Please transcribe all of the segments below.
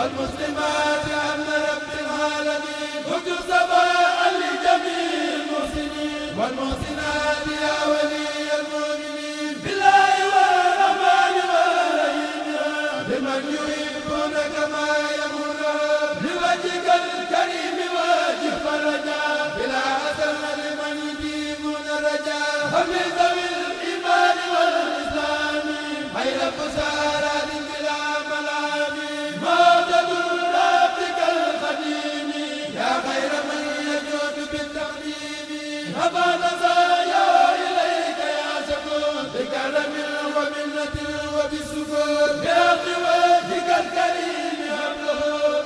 والمسلمات أمن رب العالمين وجب صفاء لجميع المحسنين والمحسنات يا ولي المؤمنين بالله والرحمن والرحيم لمن يحبون كما يمر لوجهك الكريم واجه فرجاء بلا أثر لمن يجيبون الرجاء ومن ذوي الإيمان والإسلام خير بشارات بلا ملام مودة ربك القديم يا خير من يجود بالتقديم أبان زايا إليك يا شكور بكرم ومنة وبسكون بحق وجهك الكريم حبله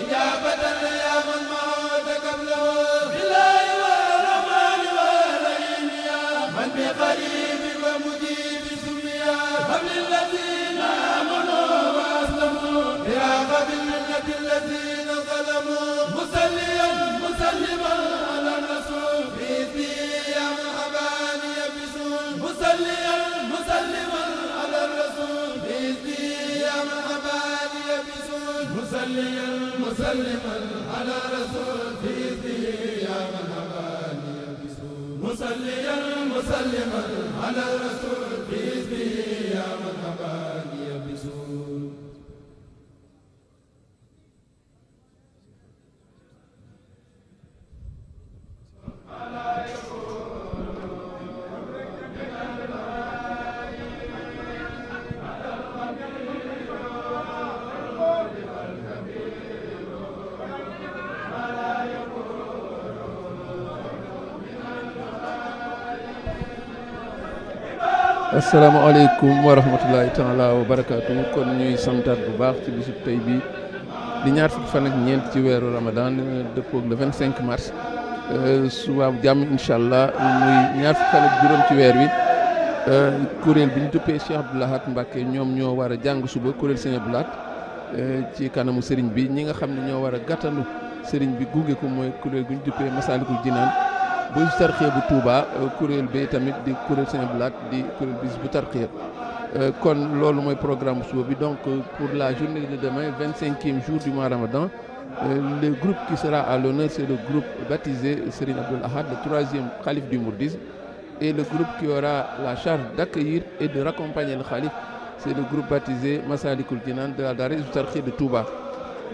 إجابة يا من موت قبله بالله والرحمن والرحيم يا من بقريب ومجيب سميا قبل الذين آمنوا وأسلموا برغب المنة الذين ظلموا مسليا مسلما على الرسول بإذنه يا مرحبا يبسون مسليا مسلما على الرسول بإذنه يا مرحبا يبسون مسليا مسلما على الرسول بإذنه يا مرحبا يبسون مسليا مسلما على الرسول بإذنه يا مرحبا يبسون asalaamaaleykum wa rahmatulahi taala wa barakaatu kon ñuy santaat bu baax ci bisub tey bi di ñaar fukki fan ak ñeent ci weeru Ramadan dëppoog le 25 mars suba jàmm incha allah muy ñaar fukki fan ak juróom ci weer wi kuréel bi ñu duppee Cheikh Abdou Lahad Mbacké ñoom ñoo war a jàng suba kuréel Sëriñ Abdou Lahad ci kanamu sëriñ bi ñi nga xam ne ñoo war a gàttandu sëriñ bi gunge ko mooy kuréel gu ñu duppee Masaalikul Jinaan bu tarxiya bu Touba kuréel bi tamit di kuréel Sëriñ Abdou Lahad di kuréel bis bu tarxiya kon loolu mooy programme suba bi donc pour la journée de demain 25e jour du mois Ramadan le groupe qui sera à l'honneur c'est le groupe baptisé Serigne Abdou Lahad, le 3e khalife du mouridisme, et le groupe qui aura la charge d'accueillir et de raccompagner le khalife c'est le groupe baptisé Massalikul Jinan de la Daara Hizbut Tarqiyyah de Touba.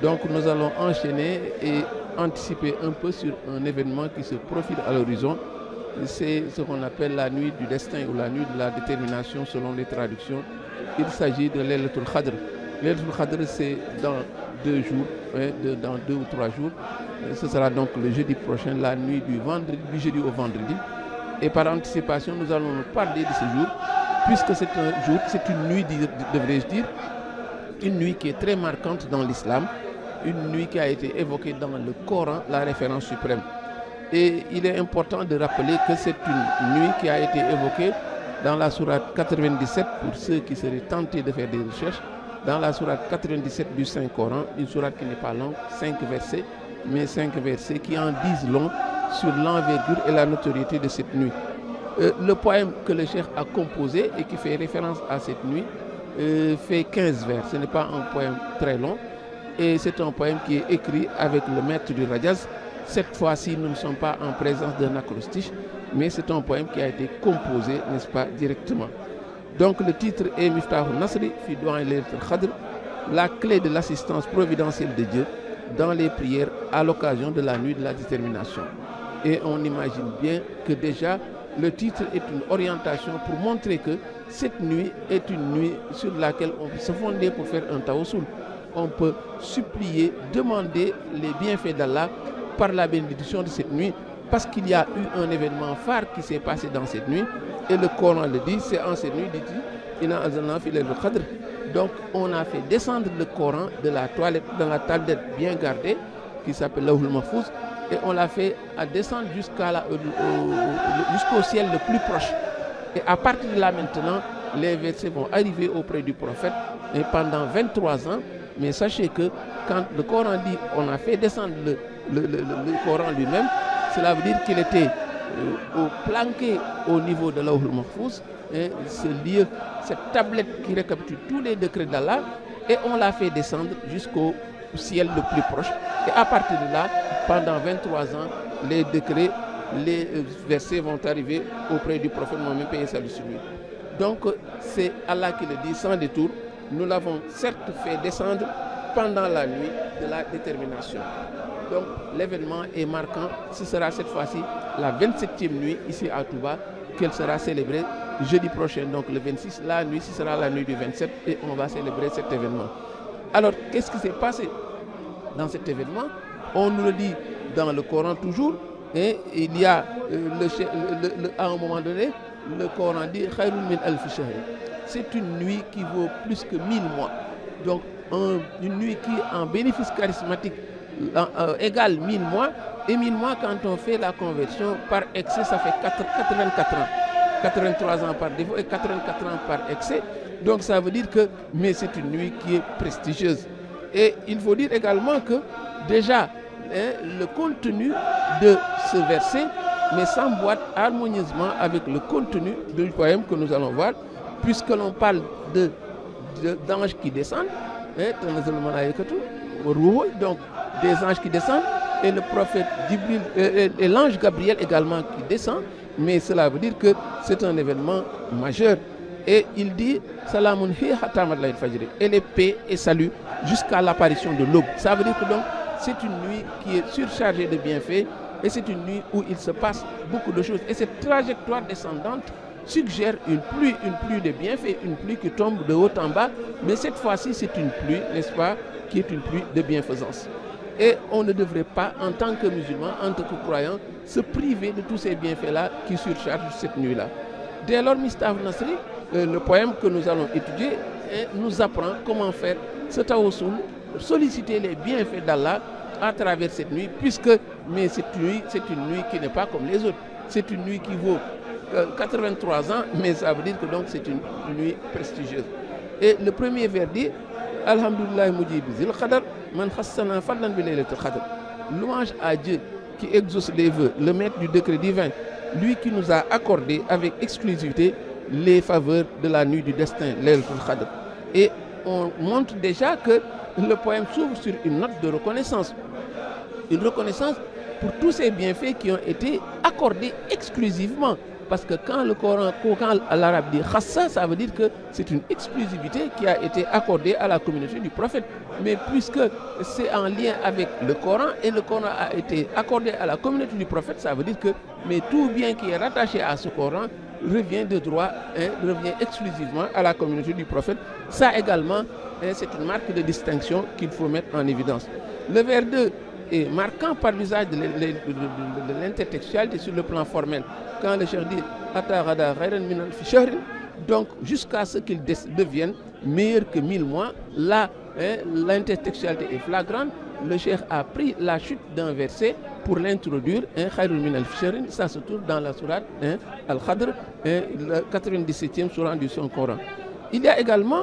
Donc nous allons enchaîner et anticiper un peu sur un événement qui se profile à l'horizon. C'est ce qu'on appelle la nuit du destin ou la nuit de la détermination selon les traductions. Il s'agit de Laylatul Qadr. Laylatul Qadr, c'est dans 2 jours, dans 2 ou 3 jours. Ce sera donc le jeudi prochain, la nuit du jeudi au vendredi. Et par anticipation, nous allons nous parler de ce jour, puisque c'est un jour, c'est une nuit, devrais-je dire, une nuit qui est très marquante dans l'islam, une nuit qui a été évoquée dans le Coran, la référence suprême. Et il est important de rappeler que c'est une nuit qui a été évoquée dans la sourate 97, pour ceux qui seraient tentés de faire des recherches, dans la sourate 97 du Saint-Coran, une sourate qui n'est pas longue, 5 versets, mais 5 versets qui en disent long sur l'envergure et la notoriété de cette nuit. Le poème que le cheikh a composé et qui fait référence à cette nuit fait 15 vers. Ce n'est pas un poème très long et c'est un poème qui est écrit avec le maître du Rajaz. Cette fois-ci, nous ne sommes pas en présence d'un acrostiche, mais c'est un poème qui a été composé, n'est-ce pas, directement. Donc le titre est Miftahun Nasri fi Du'a Laylatul Qadr, la clé de l'assistance providentielle de Dieu dans les prières à l'occasion de la nuit de la détermination. Et on imagine bien que déjà le titre est une orientation pour montrer que cette nuit est une nuit sur laquelle on peut se fonder pour faire un tawassul. On peut supplier, demander les bienfaits d'Allah par la bénédiction de cette nuit, parce qu'il y a eu un événement phare qui s'est passé dans cette nuit, et le Coran le dit, c'est en cette nuit, dit-il, Inna anzalnahu fi laylatil qadr. Donc on a fait descendre le Coran de la toilette, dans la tablette bien gardée, qui s'appelle Lawhul Mahfouz, et on l'a fait à descendre jusqu'au ciel le plus proche. Et à partir de là maintenant, les versets vont arriver auprès du prophète, et pendant 23 ans, mais sachez que quand le Coran dit, on a fait descendre le Coran lui-même, cela veut dire qu'il était planqué au niveau de Lawhul Mahfouz, ce lieu, cette tablette qui récapitule tous les décrets d'Allah, et on l'a fait descendre jusqu'au ciel le plus proche. Et à partir de là, pendant 23 ans, les décrets, les versets vont arriver auprès du prophète Mohammed, paix et salut sur lui. Donc c'est Allah qui le dit sans détour. Nous l'avons certes fait descendre pendant la nuit de la détermination. Donc l'événement est marquant. Ce sera cette fois-ci la 27e nuit ici à Touba qu'elle sera célébrée jeudi prochain, donc le 26. La nuit, ce sera la nuit du 27 et on va célébrer cet événement. Alors qu'est-ce qui s'est passé dans cet événement? On nous le dit dans le Coran toujours. Et il y a, à un moment donné, le Coran dit « Khayrun min alfi shahr ». C'est une nuit qui vaut plus que 1000 mois. Donc une nuit qui, en bénéfice charismatique, égale 1000 mois. Et 1000 mois, quand on fait la conversion par excès, ça fait 84 ans. 83 ans par défaut et 84 ans par excès. Donc ça veut dire que, mais c'est une nuit qui est prestigieuse. Et il faut dire également que déjà, le contenu de ce verset s'emboîte harmonieusement avec le contenu du poème que nous allons voir, puisque l'on parle d'anges qui descendent, donc des anges qui descendent, et le prophète Jibril, et l'ange Gabriel également qui descend, mais cela veut dire que c'est un événement majeur. Et il dit Salamun hi hatta matla'il fajr, et les paix et salut jusqu'à l'apparition de l'aube. Ça veut dire que donc c'est une nuit qui est surchargée de bienfaits et c'est une nuit où il se passe beaucoup de choses. Et cette trajectoire descendante suggère une pluie de bienfaits, une pluie qui tombe de haut en bas, mais cette fois-ci c'est une pluie, n'est-ce pas, qui est une pluie de bienfaisance. Et on ne devrait pas, en tant que musulman, en tant que croyant, se priver de tous ces bienfaits-là qui surchargent cette nuit-là. Dès lors, Miftah Nasri, le poème que nous allons étudier, nous apprend comment faire ce tawassul, solliciter les bienfaits d'Allah à travers cette nuit, puisque cette nuit, c'est une nuit qui n'est pas comme les autres. C'est une nuit qui vaut 83 ans, mais ça veut dire que donc c'est une nuit prestigieuse. Et le premier vers dit Alhamdulillah mujibi zil qadar man khassana fadlan bi laylatil qadr. Louange à Dieu qui exauce les vœux, le maître du décret divin, lui qui nous a accordé avec exclusivité les faveurs de la nuit du destin, Laylatul Qadr. Et on montre déjà que le poème s'ouvre sur une note de reconnaissance. Une reconnaissance pour tous ces bienfaits qui ont été accordés exclusivement. Parce que quand l'arabe dit khassa, ça veut dire que c'est une exclusivité qui a été accordée à la communauté du prophète. Mais puisque c'est en lien avec le Coran et le Coran a été accordé à la communauté du prophète, ça veut dire que tout bien qui est rattaché à ce Coran revient de droit, revient exclusivement à la communauté du prophète. Ça également, c'est une marque de distinction qu'il faut mettre en évidence. Le vers 2 est marquant par l'usage de l'intertextualité sur le plan formel. Quand le cheikh dit Atagada ghayran min alfi shahrin, donc jusqu'à ce qu'il devienne meilleur que 1000 mois, là l'intertextualité est flagrante. Le cheikh a pris la chute d'un verset pour l'introduire, Khayrun min alfi shahrin, ça se trouve dans la sourate Al-Khadr, la 97e sourate du Saint-Coran. Il y a également,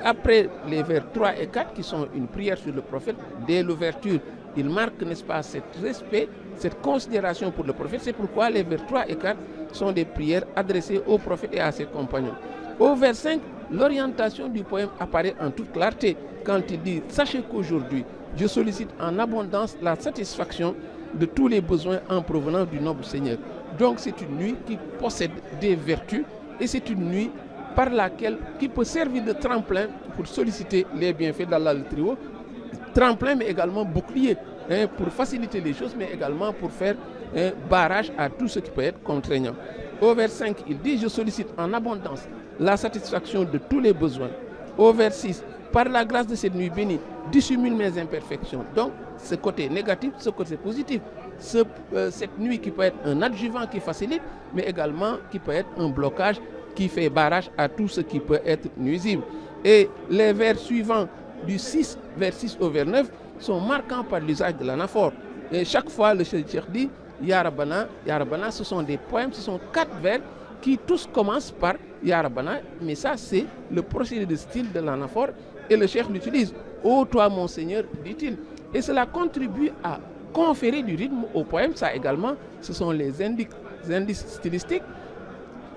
après les vers 3 et 4 qui sont une prière sur le prophète, dès l'ouverture, il marque, n'est-ce pas, cet respect, cette considération pour le prophète. C'est pourquoi les vers 3 et 4 sont des prières adressées au prophète et à ses compagnons. Au vers 5, l'orientation du poème apparaît en toute clarté quand il dit « Sachez qu'aujourd'hui, je sollicite en abondance la satisfaction de tous les besoins en provenance du noble Seigneur. » Donc c'est une nuit qui possède des vertus et c'est une nuit par laquelle qui peut servir de tremplin pour solliciter les bienfaits d'Allah le Très-Haut. Tremplin mais également bouclier pour faciliter les choses mais également pour faire un barrage à tout ce qui peut être contraignant. Au vers 5, il dit « Je sollicite en abondance la satisfaction de tous les besoins. » Au vers 6, « Par la grâce de cette nuit bénie, dissimule mes imperfections. » Donc, ce côté négatif, ce côté positif. Cette nuit qui peut être un adjuvant qui facilite, mais également qui peut être un blocage qui fait barrage à tout ce qui peut être nuisible. Et les vers suivants, du 6, vers 6 au vers 9, sont marquants par l'usage de l'anaphore. Et chaque fois, le cheikh dit Ya Rabbana, ce sont des poèmes, ce sont 4 vers qui tous commencent par Ya Rabbana, mais ça c'est le procédé de style de l'anaphore et le cheikh l'utilise. Ô toi mon Seigneur, dit-il. Et cela contribue à conférer du rythme au poème. Ça également, ce sont les indices stylistiques.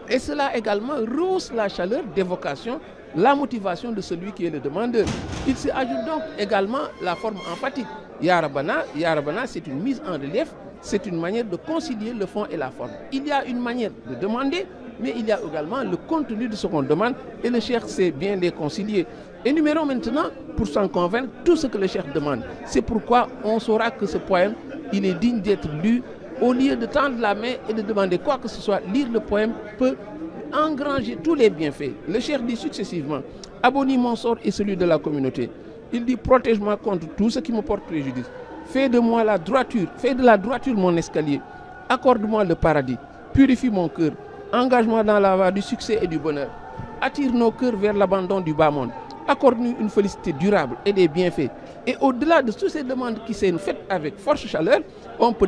Et cela également rehausse la chaleur d'évocation la motivation de celui qui est le demandeur. Il se ajoute donc également la forme emphatique. Ya Rabbana, c'est une mise en relief, c'est une manière de concilier le fond et la forme. Il y a une manière de demander, mais il y a également le contenu de ce qu'on demande et le cheikh sait bien les concilier. Énumérons maintenant, pour s'en convaincre, tout ce que le cheikh demande. C'est pourquoi on saura que ce poème, il est digne d'être lu. Au lieu de tendre la main et de demander quoi que ce soit, lire le poème peut engranger tous les bienfaits. Le cheikh dit successivement: abolis mon sort et celui de la communauté. Il dit: protège-moi contre tout ce qui me porte préjudice. Fais de moi la droiture, fais de la droiture mon escalier. Accorde-moi le paradis, purifie mon cœur, engage-moi dans la voie du succès et du bonheur. Attire nos cœurs vers l'abandon du bas monde. Accorde-nous une félicité durable et des bienfaits. Et au-delà de toutes ces demandes qui sont faites avec forte chaleur, on peut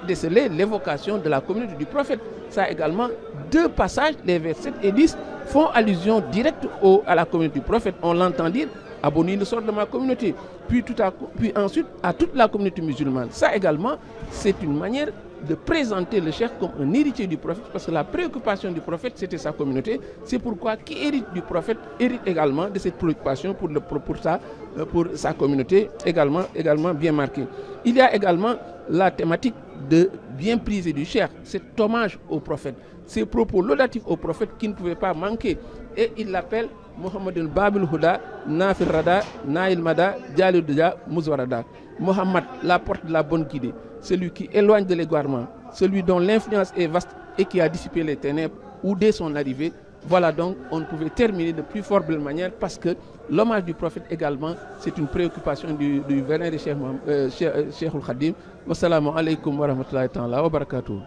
déceler l'évocation de la communauté du prophète. Ça également, 2 passages, les versets 7 et 10, font allusion directe à la communauté du prophète. On l'entend dire: abolis le sort de ma communauté, puis ensuite à toute la communauté musulmane. Ça également, c'est une manière de présenter le cheikh comme un héritier du prophète, parce que la préoccupation du prophète, c'était sa communauté. C'est pourquoi qui hérite du prophète hérite également de cette préoccupation pour sa communauté, également bien marquée. Il y a également la thématique de bien priser du cheikh, cet hommage au prophète, ces propos laudatifs au prophète qui ne pouvaient pas manquer. Et il l'appelle Mohammed Babil Huda, Nafir Rada, Nail Mada, Jalil Dja, Mouzwarada. Mohammed, la porte de la bonne guidée, celui qui éloigne de l'égarement, celui dont l'influence est vaste et qui a dissipé les ténèbres, ou dès son arrivée. Voilà donc, on ne pouvait terminer de plus fort belle manière, parce que l'hommage du prophète également, c'est une préoccupation du vénéré Cheikh Khadim. Wassalamu alaikum wa rahmatullahi wa barakatuh.